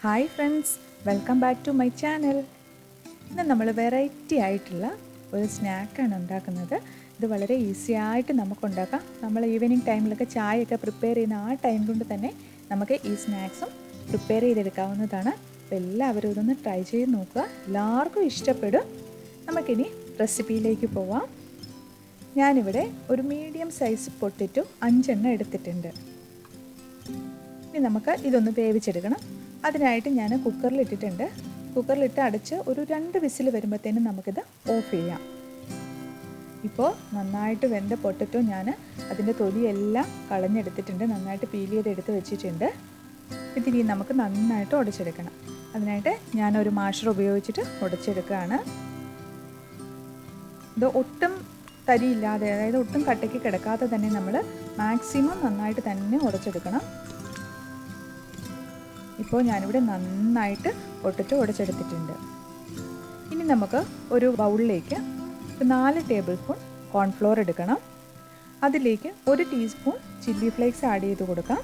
Hi friends, welcome back to my channel. ഇന്ന് നമ്മൾ variety ആയിട്ടുള്ള ഒരു സ്നാക്കാണ് ഉണ്ടാക്കുന്നത്. ഇത് വളരെ ഈസി ആയിട്ട് നമുക്ക് ഉണ്ടാക്കാം. നമ്മൾ ഈവനിങ് ടൈമിലൊക്കെ ചായയൊക്കെ പ്രിപ്പയർ ചെയ്യുന്ന ആ ടൈം കൊണ്ട് തന്നെ നമുക്ക് ഈ സ്നാക്സും പ്രിപ്പയർ ചെയ്തെടുക്കാവുന്നതാണ്. അപ്പോൾ എല്ലാവരും ഇതൊന്ന് ട്രൈ ചെയ്ത് നോക്കുക, എല്ലാവർക്കും ഇഷ്ടപ്പെടും. നമുക്കിനി റെസിപ്പിയിലേക്ക് പോവാം. ഞാനിവിടെ ഒരു മീഡിയം സൈസ് പൊട്ടറ്റോ 5 എണ്ണം എടുത്തിട്ടുണ്ട്. ഇനി നമുക്ക് ഇതൊന്ന് വേവിച്ചെടുക്കണം. അതിനായിട്ട് ഞാൻ കുക്കറിലിട്ടിട്ടുണ്ട്. കുക്കറിലിട്ട് അടച്ച് ഒരു 2 വിസിൽ വരുമ്പോഴത്തേനും നമുക്കിത് ഓഫ് ചെയ്യാം. ഇപ്പോൾ നന്നായിട്ട് വെന്ത പൊട്ടറ്റോ ഞാൻ അതിൻ്റെ തൊലിയെല്ലാം കളഞ്ഞെടുത്തിട്ടുണ്ട്. നന്നായിട്ട് പീൽ ചെയ്തെടുത്ത് വെച്ചിട്ടുണ്ട്. ഇതിനി നമുക്ക് നന്നായിട്ട് ഉടച്ചെടുക്കണം. അതിനായിട്ട് ഞാനൊരു മാഷർ ഉപയോഗിച്ചിട്ട് ഉടച്ചെടുക്കുകയാണ്. ഇത് ഒട്ടും തരിയില്ലാതെ, അതായത് ഒട്ടും കട്ടയ്ക്ക് കിടക്കാതെ തന്നെ നമ്മൾ മാക്സിമം നന്നായിട്ട് തന്നെ ഉടച്ചെടുക്കണം. ഇപ്പോൾ ഞാനിവിടെ നന്നായിട്ട് പൊട്ടറ്റോ ഉടച്ചെടുത്തിട്ടുണ്ട്. ഇനി നമുക്ക് ഒരു ബൗളിലേക്ക് 4 ടേബിൾ സ്പൂൺ കോൺഫ്ലോർ എടുക്കണം. അതിലേക്ക് 1 ടീസ്പൂൺ ചില്ലി ഫ്ലേക്സ് ആഡ് ചെയ്ത് കൊടുക്കാം.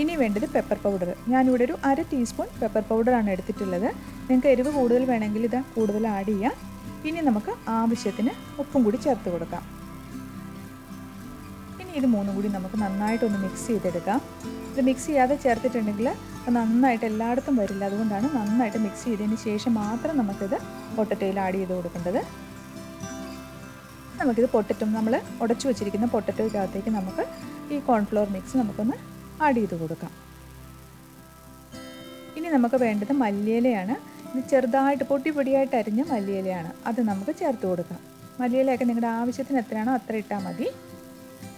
ഇനി വേണ്ടത് പെപ്പർ പൗഡർ. ഞാനിവിടെ ഒരു 1/2 ടീസ്പൂൺ പെപ്പർ പൗഡറാണ് എടുത്തിട്ടുള്ളത്. നിങ്ങൾക്ക് എരിവ് കൂടുതൽ വേണമെങ്കിൽ ഇത് കൂടുതൽ ആഡ് ചെയ്യാം. ഇനി നമുക്ക് ആവശ്യത്തിന് ഉപ്പും കൂടി ചേർത്ത് കൊടുക്കാം. ഇനി ഇത് മൂന്നും കൂടി നമുക്ക് നന്നായിട്ടൊന്ന് മിക്സ് ചെയ്തെടുക്കാം. ഇത് മിക്സ് ചെയ്യാതെ ചേർത്തിട്ടുണ്ടെങ്കിൽ നന്നായിട്ട് എല്ലായിടത്തും വരില്ല. അതുകൊണ്ടാണ് നന്നായിട്ട് മിക്സ് ചെയ്തതിന് ശേഷം മാത്രം നമുക്കിത് പൊട്ടറ്റോയിൽ ആഡ് ചെയ്ത് കൊടുക്കേണ്ടത്. നമുക്കിത് നമ്മൾ ഉടച്ചു വെച്ചിരിക്കുന്ന പൊട്ടറ്റോയ്ക്കകത്തേക്ക് നമുക്ക് ഈ കോൺഫ്ലോർ മിക്സ് നമുക്കൊന്ന് ആഡ് ചെയ്ത് കൊടുക്കാം. ഇനി നമുക്ക് വേണ്ടത് മല്ലിയിലയാണ്. ഇത് ചെറുതായിട്ട് പൊടിയായിട്ട് അരിഞ്ഞ മല്ലിയിലയാണ്. അത് നമുക്ക് ചേർത്ത് കൊടുക്കാം. മല്ലിയിലയൊക്കെ നിങ്ങളുടെ ആവശ്യത്തിന് എത്രയാണോ അത്ര ഇട്ടാൽ മതി.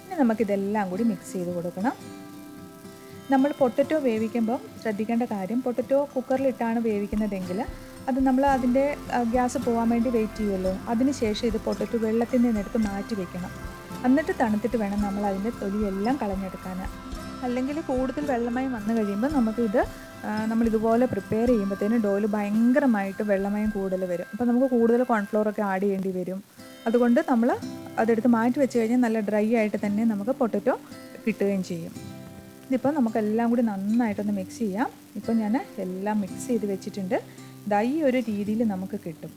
ഇനി നമുക്കിതെല്ലാം കൂടി മിക്സ് ചെയ്ത് കൊടുക്കണം. നമ്മൾ പൊട്ടറ്റോ വേവിക്കുമ്പോൾ ശ്രദ്ധിക്കേണ്ട കാര്യം, പൊട്ടറ്റോ കുക്കറിലിട്ടാണ് വേവിക്കുന്നതെങ്കിൽ അത് നമ്മൾ അതിൻ്റെ ഗ്യാസ് പോകാൻ വേണ്ടി വെയിറ്റ് ചെയ്യുമല്ലോ. അതിനുശേഷം ഇത് പൊട്ടറ്റോ വെള്ളത്തിൽ നിന്നെടുത്ത് മാറ്റി വെക്കണം. എന്നിട്ട് തണുത്തിട്ട് വേണം നമ്മൾ അതിൻ്റെ തൊലിയെല്ലാം കളഞ്ഞെടുക്കാൻ. അല്ലെങ്കിൽ കൂടുതൽ വെള്ളമയം വന്നു കഴിയുമ്പോൾ നമുക്കിത് നമ്മളിതുപോലെ പ്രിപ്പയർ ചെയ്യുമ്പോഴത്തേനും ഡോയിൽ ഭയങ്കരമായിട്ട് വെള്ളമയം കൂടുതൽ വരും. അപ്പോൾ നമുക്ക് കൂടുതൽ കോൺഫ്ലോറൊക്കെ ആഡ് ചെയ്യേണ്ടി വരും. അതുകൊണ്ട് നമ്മൾ അതെടുത്ത് മാറ്റി വെച്ച് കഴിഞ്ഞാൽ നല്ല ഡ്രൈ ആയിട്ട് തന്നെ നമുക്ക് പൊട്ടറ്റോ കിട്ടുകയും ചെയ്യും. ഇതിപ്പോൾ നമുക്കെല്ലാം കൂടി നന്നായിട്ടൊന്ന് മിക്സ് ചെയ്യാം. ഇപ്പോൾ ഞാൻ എല്ലാം മിക്സ് ചെയ്ത് വെച്ചിട്ടുണ്ട്. ഈ ഒരു രീതിയിൽ നമുക്ക് കിട്ടും.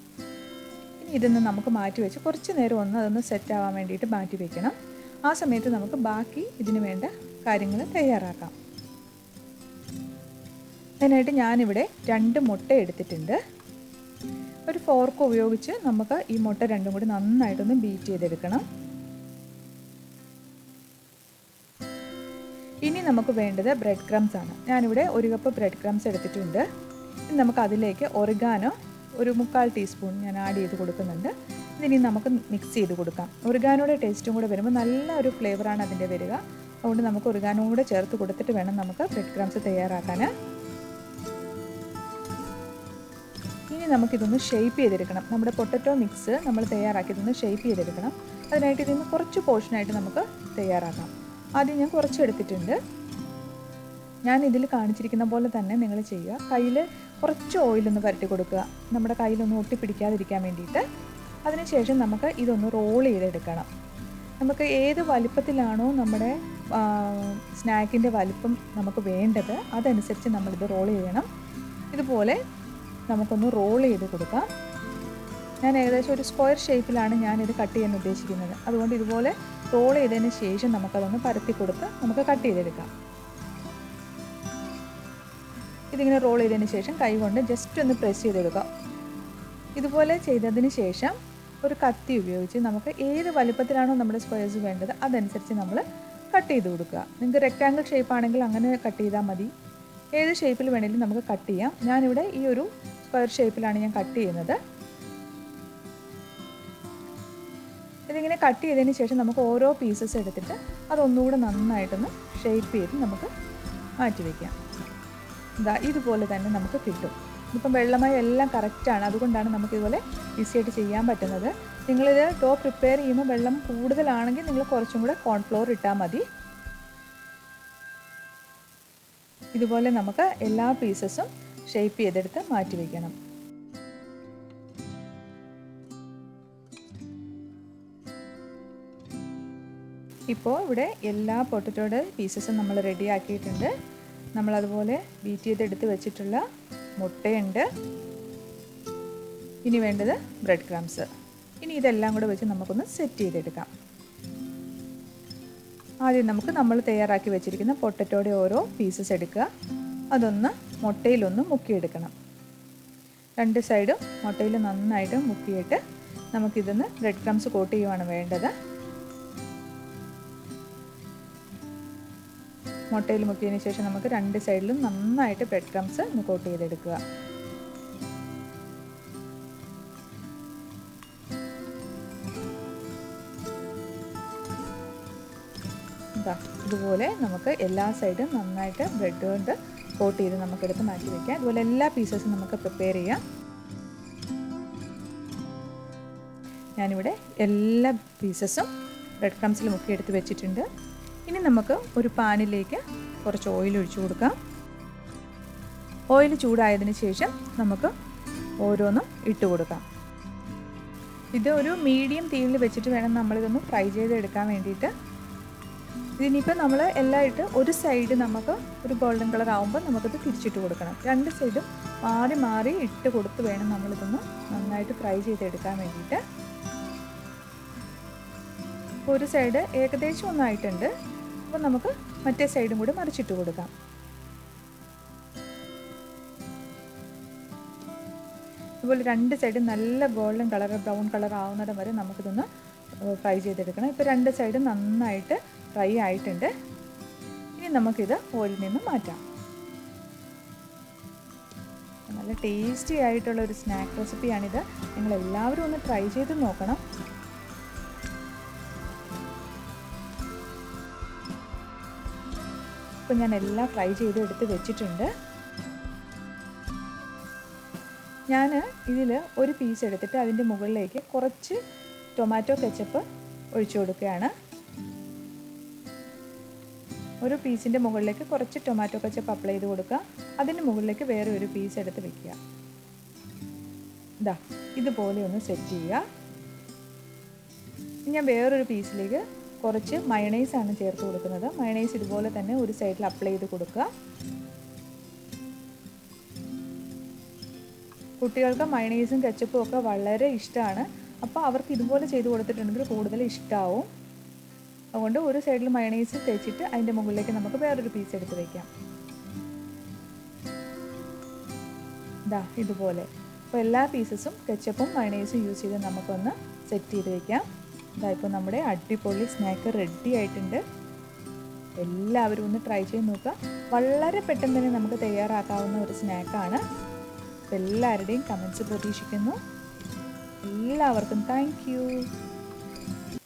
ഇനി ഇതൊന്ന് നമുക്ക് മാറ്റി വെച്ച് കുറച്ച് നേരം അതൊന്ന് സെറ്റ് ആവാൻ വേണ്ടിയിട്ട് മാറ്റി വെക്കണം. ആ സമയത്ത് നമുക്ക് ബാക്കി ഇതിന് വേണ്ട കാര്യങ്ങൾ തയ്യാറാക്കാം. അതിനായിട്ട് ഞാനിവിടെ 2 മുട്ട എടുത്തിട്ടുണ്ട്. ഒരു ഫോർക്ക് ഉപയോഗിച്ച് നമുക്ക് ഈ മുട്ട രണ്ടും കൂടി നന്നായിട്ടൊന്ന് ബീറ്റ് ചെയ്തെടുക്കണം. ഇനി നമുക്ക് വേണ്ടത് ബ്രെഡ് ക്രംസ് ആണ്. ഞാനിവിടെ 1 കപ്പ് ബ്രെഡ് ക്രംസ് എടുത്തിട്ടുണ്ട്. ഇനി നമുക്ക് അതിലേക്ക് ഒറിഗാനോ ഒരു 3/4 ടീസ്പൂൺ ഞാൻ ആഡ് ചെയ്ത് കൊടുക്കുന്നുണ്ട്. ഇതിനി നമുക്ക് മിക്സ് ചെയ്ത് കൊടുക്കാം. ഒറിഗാനോയുടെ ടേസ്റ്റും കൂടെ വരുമ്പോൾ നല്ല ഒരു ഫ്ലേവറാണ് അതിൻ്റെ വരിക. അതുകൊണ്ട് നമുക്ക് ഒറിഗാനോ കൂടെ ചേർത്ത് കൊടുത്തിട്ട് വേണം നമുക്ക് ബ്രെഡ് ക്രംസ് തയ്യാറാക്കാൻ. ഇനി നമുക്കിതൊന്ന് ഷേപ്പ് ചെയ്തെടുക്കണം. നമ്മുടെ പൊട്ടറ്റോ മിക്സ് നമ്മൾ തയ്യാറാക്കിയതൊന്ന് ഷേപ്പ് ചെയ്തെടുക്കണം. അതിനായിട്ട് ഇതിന് കുറച്ച് പോർഷനായിട്ട് നമുക്ക് തയ്യാറാക്കാം. ആദ്യം ഞാൻ കുറച്ച് എടുത്തിട്ടുണ്ട്. ഞാൻ ഇതിൽ കാണിച്ചിരിക്കുന്ന പോലെ തന്നെ നിങ്ങൾ ചെയ്യുക. കയ്യിൽ കുറച്ച് ഓയിലൊന്ന് പുരട്ടി കൊടുക്കുക, നമ്മുടെ കയ്യിലൊന്നും ഒട്ടിപ്പിടിക്കാതിരിക്കാൻ വേണ്ടിയിട്ട്. അതിനുശേഷം നമുക്ക് ഇതൊന്ന് റോൾ ചെയ്തെടുക്കണം. നമുക്ക് ഏത് വലിപ്പത്തിലാണോ നമ്മുടെ സ്നാക്കിൻ്റെ വലിപ്പം നമുക്ക് വേണ്ടത് അതനുസരിച്ച് നമ്മളിത് റോൾ ചെയ്യണം. ഇതുപോലെ നമുക്കൊന്ന് റോൾ ചെയ്ത് കൊടുക്കാം. ഞാൻ ഏകദേശം ഒരു സ്ക്വയർ ഷേപ്പിലാണ് ഞാനിത് കട്ട് ചെയ്യാൻ ഉദ്ദേശിക്കുന്നത്. അതുകൊണ്ട് ഇതുപോലെ റോൾ ചെയ്തതിന് ശേഷം നമുക്കതൊന്ന് പരത്തി കൊടുത്ത് നമുക്ക് കട്ട് ചെയ്തെടുക്കാം. ഇതിങ്ങനെ റോൾ ചെയ്തതിന് ശേഷം കൈ കൊണ്ട് ജസ്റ്റ് ഒന്ന് പ്രസ് ചെയ്തെടുക്കാം. ഇതുപോലെ ചെയ്തതിന് ശേഷം ഒരു കത്തി ഉപയോഗിച്ച് നമുക്ക് ഏത് വലിപ്പത്തിലാണോ നമ്മുടെ സ്ക്വയർസ് വേണ്ടത് അതനുസരിച്ച് നമ്മൾ കട്ട് ചെയ്ത് കൊടുക്കുക. നിങ്ങൾക്ക് റെക്റ്റാങ്കിൾ ഷേപ്പ് ആണെങ്കിൽ അങ്ങനെ കട്ട് ചെയ്താൽ മതി. ഏത് ഷേപ്പിൽ വേണമെങ്കിലും നമുക്ക് കട്ട് ചെയ്യാം. ഞാനിവിടെ ഈ ഒരു സ്ക്വയർ ഷേപ്പിലാണ് ഞാൻ കട്ട് ചെയ്യുന്നത്. ഇതിങ്ങനെ കട്ട് ചെയ്തതിന് ശേഷം നമുക്ക് ഓരോ പീസസ് എടുത്തിട്ട് അതൊന്നുകൂടെ നന്നായിട്ടൊന്ന് ഷേപ്പ് ചെയ്ത് നമുക്ക് മാറ്റി വയ്ക്കാം. ഇതുപോലെ തന്നെ നമുക്ക് കിട്ടും. ഇപ്പം വെള്ളമയം എല്ലാം കറക്റ്റാണ്. അതുകൊണ്ടാണ് നമുക്കിതുപോലെ ഈസിയായിട്ട് ചെയ്യാൻ പറ്റുന്നത്. നിങ്ങളിത് ഡോ പ്രിപ്പയർ ചെയ്യുമ്പോൾ വെള്ളം കൂടുതലാണെങ്കിൽ നിങ്ങൾ കുറച്ചും കൂടെ കോൺഫ്ലോർ ഇട്ടാൽ മതി. ഇതുപോലെ നമുക്ക് എല്ലാ പീസസും ഷേപ്പ് ചെയ്തെടുത്ത് മാറ്റി വയ്ക്കണം. ഇപ്പോൾ ഇവിടെ എല്ലാ പൊട്ടറ്റോയുടെ പീസസും നമ്മൾ റെഡി ആക്കിയിട്ടുണ്ട്. നമ്മളതുപോലെ ബീറ്റ് ചെയ്തെടുത്ത് വെച്ചിട്ടുള്ള മുട്ടയുണ്ട്. ഇനി വേണ്ടത് ബ്രെഡ് ക്രംസ്. ഇനി ഇതെല്ലാം കൂടെ വെച്ച് നമുക്കൊന്ന് സെറ്റ് ചെയ്തെടുക്കാം. ആദ്യം നമുക്ക് നമ്മൾ തയ്യാറാക്കി വെച്ചിരിക്കുന്ന പൊട്ടറ്റോയുടെ ഓരോ പീസസ് എടുക്കുക. അതൊന്ന് മുട്ടയിലൊന്ന് മുക്കിയെടുക്കണം. രണ്ട് സൈഡും മുട്ടയിൽ നന്നായിട്ട് മുക്കിയിട്ട് നമുക്കിതൊന്ന് ബ്രെഡ് ക്രംസ് കോട്ട് ചെയ്യുവാണ് വേണ്ടത്. മുട്ടയിൽ മുക്കിയതിന് ശേഷം നമുക്ക് രണ്ട് സൈഡിലും നന്നായിട്ട് ബ്രെഡ് ക്രംസ് ഒന്ന് കോട്ട് ചെയ്തെടുക്കുക. ഇതുപോലെ നമുക്ക് എല്ലാ സൈഡും നന്നായിട്ട് ബ്രെഡ് കൊണ്ട് കോട്ട് ചെയ്ത് നമുക്കെടുത്ത് മാറ്റി വയ്ക്കാം. അതുപോലെ എല്ലാ പീസസും നമുക്ക് പ്രിപ്പയർ ചെയ്യാം. ഞാനിവിടെ എല്ലാ പീസസും ബ്രെഡ് ക്രംസിൽ മുക്കിയെടുത്ത് വെച്ചിട്ടുണ്ട്. ഇനി നമുക്ക് ഒരു പാനിലേക്ക് കുറച്ച് ഓയിൽ ഒഴിച്ചു കൊടുക്കാം. ഓയിൽ ചൂടായതിന് ശേഷം നമുക്ക് ഓരോന്നും ഇട്ട് കൊടുക്കാം. ഇത് ഒരു മീഡിയം തീയിൽ വെച്ചിട്ട് വേണം നമ്മളിതൊന്ന് ഫ്രൈ ചെയ്തെടുക്കാൻ വേണ്ടിയിട്ട്. ഇതിനിപ്പോൾ നമ്മൾ എല്ലാം ഇട്ട് ഒരു സൈഡ് നമുക്ക് ഒരു ഗോൾഡൻ കളർ ആകുമ്പോൾ നമുക്കിത് തിരിച്ചിട്ട് കൊടുക്കണം. രണ്ട് സൈഡും മാറി മാറി ഇട്ട് കൊടുത്ത് വേണം നമ്മളിതൊന്ന് നന്നായിട്ട് ഫ്രൈ ചെയ്തെടുക്കാൻ വേണ്ടിയിട്ട്. ഒരു സൈഡ് ഏകദേശം ഒന്നായിട്ടുണ്ട്. അപ്പോൾ നമുക്ക് മറ്റേ സൈഡും കൂടി മറിച്ചിട്ട് കൊടുക്കാം. അതുപോലെ രണ്ട് സൈഡും നല്ല ഗോൾഡൻ കളർ ബ്രൗൺ കളർ ആവുന്നിടം വരെ നമുക്കിതൊന്ന് ഫ്രൈ ചെയ്തെടുക്കണം. ഇപ്പോൾ രണ്ട് സൈഡും നന്നായിട്ട് ഫ്രൈ ആയിട്ടുണ്ട്. ഇനി നമുക്കിത് ഓയിലിൽ നിന്ന് മാറ്റാം. നല്ല ടേസ്റ്റി ആയിട്ടുള്ള ഒരു സ്നാക്ക് റെസിപ്പിയാണിത്. നിങ്ങളെല്ലാവരും ഒന്ന് ട്രൈ ചെയ്ത് നോക്കണം. ഇപ്പോൾ ഞാൻ എല്ലാം ഫ്രൈ ചെയ്ത് എടുത്ത് വെച്ചിട്ടുണ്ട്. ഞാൻ ഇതിൽ ഒരു പീസ് എടുത്തിട്ട് അതിൻ്റെ മുകളിലേക്ക് കുറച്ച് ടൊമാറ്റോ കെച്ചപ്പ് ഒഴിച്ചു കൊടുക്കുകയാണ്. ഒരു പീസിൻ്റെ മുകളിലേക്ക് കുറച്ച് ടൊമാറ്റോ കെച്ചപ്പ് അപ്ലൈ ചെയ്ത് കൊടുക്കുക. അതിന് മുകളിലേക്ക് വേറെ ഒരു പീസ് എടുത്ത് വെക്കുക. ഇതുപോലെ ഒന്ന് സെറ്റ് ചെയ്യുക. ഞാൻ വേറൊരു പീസിലേക്ക് കുറച്ച് മയണൈസാണ് ചേർത്ത് കൊടുക്കുന്നത്. മയണൈസ് ഇതുപോലെ തന്നെ ഒരു സൈഡിൽ അപ്ലൈ ചെയ്ത് കൊടുക്കുക. കുട്ടികൾക്ക് മയണൈസും കെച്ചപ്പും ഒക്കെ വളരെ ഇഷ്ടമാണ്. അപ്പോൾ അവർക്ക് ഇതുപോലെ ചെയ്ത് കൊടുത്തിട്ടുണ്ടെങ്കിൽ കൂടുതൽ ഇഷ്ടമാവും. അതുകൊണ്ട് ഒരു സൈഡിൽ മയണൈസ് തേച്ചിട്ട് അതിൻ്റെ മുകളിലേക്ക് നമുക്ക് വേറൊരു പീസ് എടുത്ത് വയ്ക്കാം. ഇതുപോലെ. അപ്പോൾ എല്ലാ പീസസും കെച്ചപ്പും മയണൈസും യൂസ് ചെയ്ത് നമുക്കൊന്ന് സെറ്റ് ചെയ്ത് വയ്ക്കാം. ഇപ്പോൾ നമ്മുടെ അടിപൊളി സ്നാക്ക് റെഡി ആയിട്ടുണ്ട്. എല്ലാവരും ഒന്ന് ട്രൈ ചെയ്ത് നോക്കുക. വളരെ പെട്ടെന്ന് തന്നെ നമുക്ക് തയ്യാറാക്കാവുന്ന ഒരു സ്നാക്കാണ്. എല്ലാവരുടെയും കമൻറ്റ്സ് പ്രതീക്ഷിക്കുന്നു. എല്ലാവർക്കും താങ്ക് യു.